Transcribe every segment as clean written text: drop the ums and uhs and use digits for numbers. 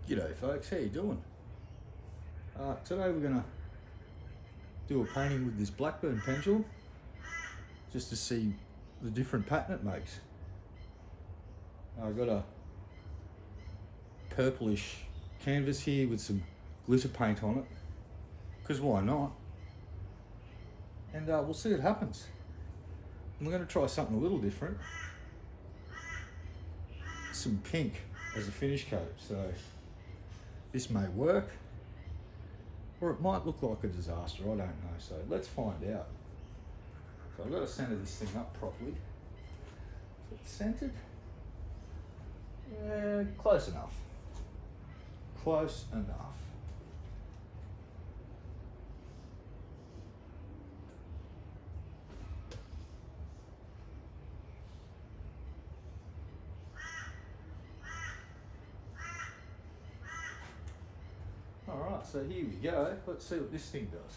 G'day folks, how you doing? Today we're going to do a painting with this Blackburn Pendulum just to see the different pattern it makes. I've got a purplish canvas here with some glitter paint on it, because why not? And we'll see what happens. And we're going to try something a little different. Some pink as a finish coat, so this may work, or it might look like a disaster, I don't know, so let's find out. So I've got to center this thing up properly. So it's centered. Yeah, close enough. Close enough. Alright, so here we go. Let's see what this thing does.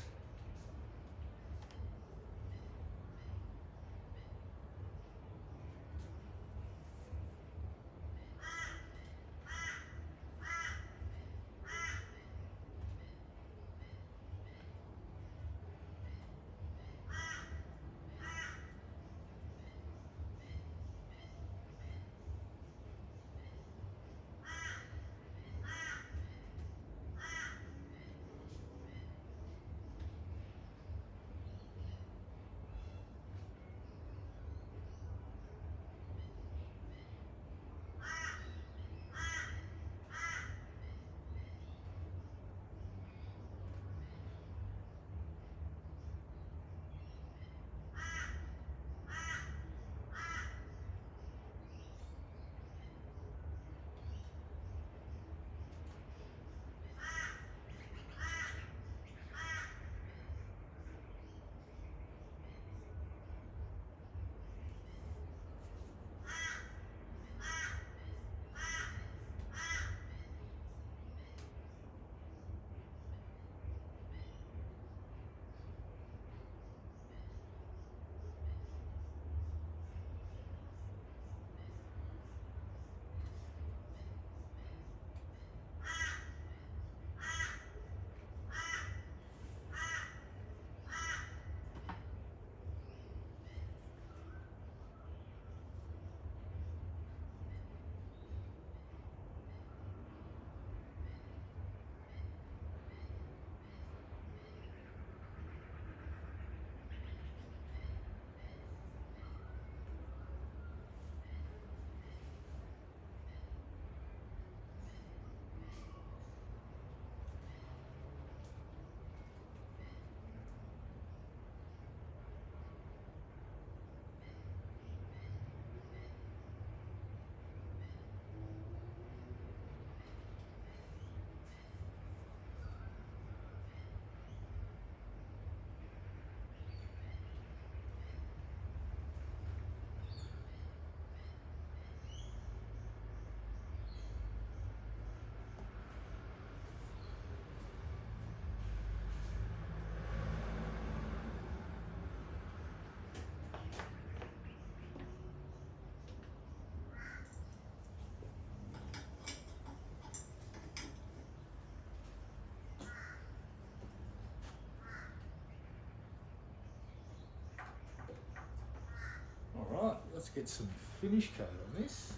Alright, let's get some finish coat on this.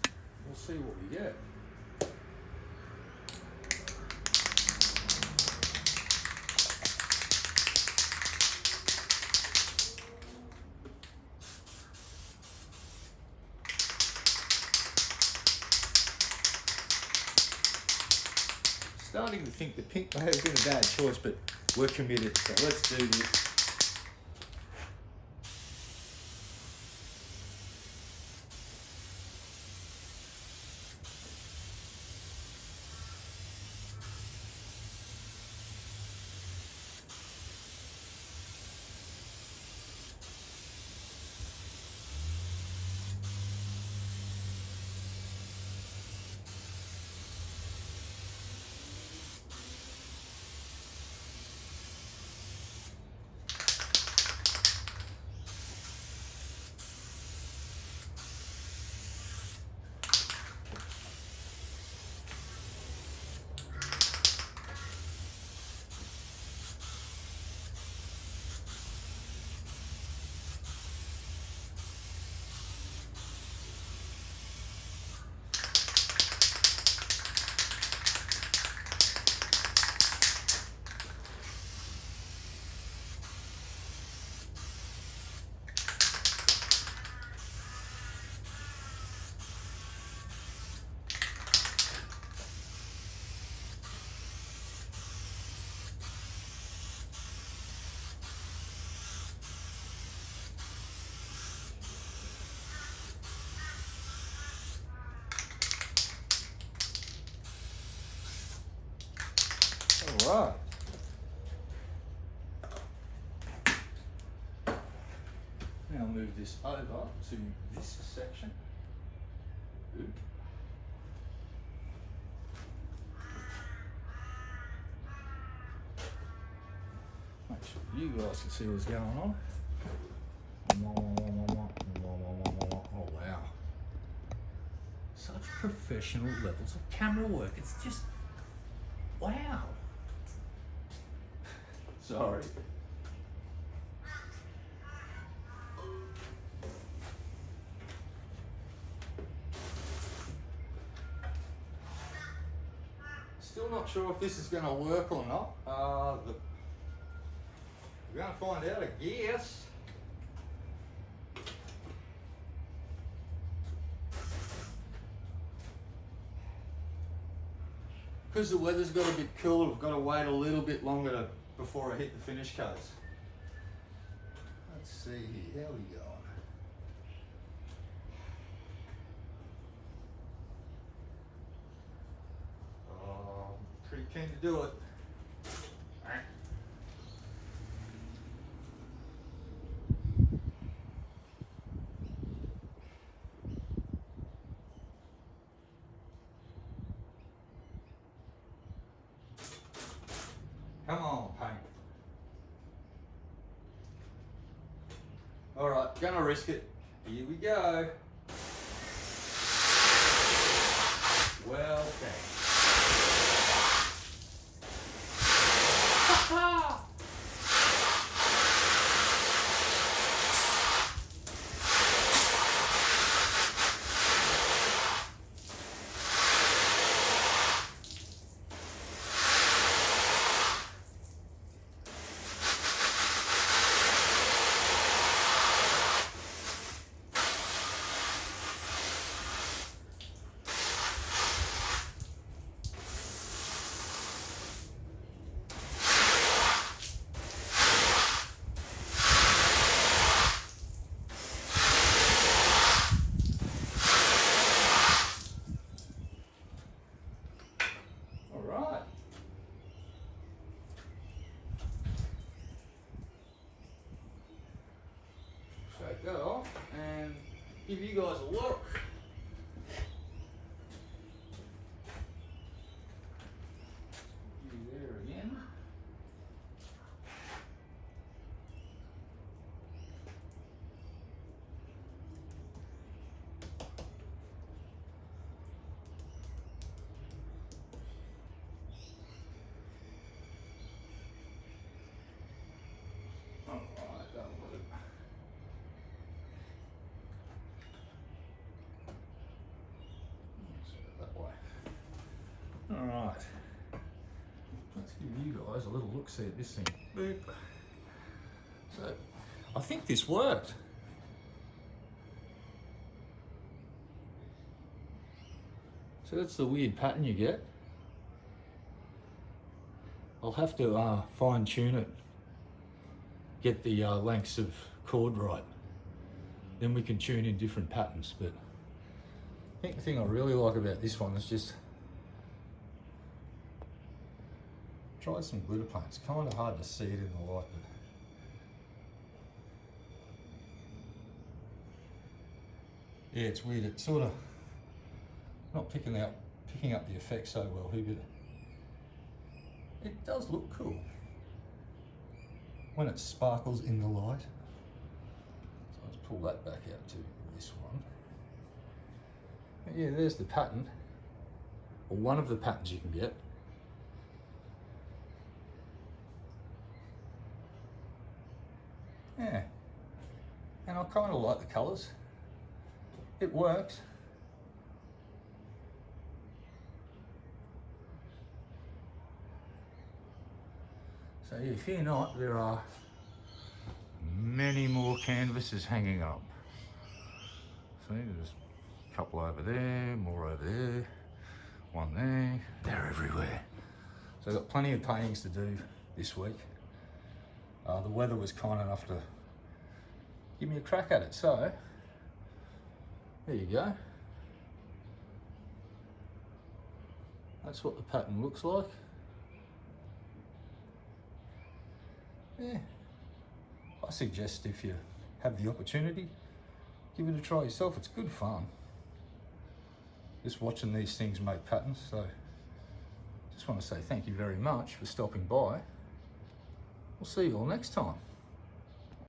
We'll see what we get. Starting to think the pink may have been a bad choice, but we're committed, so let's do this. Alright. Now move this over to this section. Good. Make sure you guys can see what's going on. Oh wow. Such professional levels of camera work. It's just, wow. Sorry. Still not sure if this is going to work or not. We're going to find out, I guess. Because the weather's got a bit cooler, we've got to wait a little bit longer before I hit the finish coats. Let's see here, how we going? Oh, I'm pretty keen to do it. Come on, paint. All right, gonna risk it. Here we go. Well done. Shake that off and give you guys a look. You there again. Alright, let's give you guys a little look-see at this thing. Boop. So, I think this worked. So that's the weird pattern you get. I'll have to fine-tune it, get the lengths of cord right. Then we can tune in different patterns, but I think the thing I really like about this one is just try some glitter paint. It's kind of hard to see it in the light, but yeah, it's weird. It's sort of not picking up the effect so well here, but it does look cool when it sparkles in the light. So let's pull that back out to this one. But yeah, there's the pattern, or one of the patterns you can get. Yeah, and I kind of like the colours. It works. So yeah, fear not, there are many more canvases hanging up. See, there's a couple over there, more over there, one there, they're everywhere. So I've got plenty of paintings to do this week. The weather was kind enough to give me a crack at it, so there you go. That's what the pattern looks like. yeah, I suggest if you have the opportunity, give it a try yourself. It's good fun. Just watching these things make patterns. So just want to say thank you very much for stopping by. We'll see you all next time.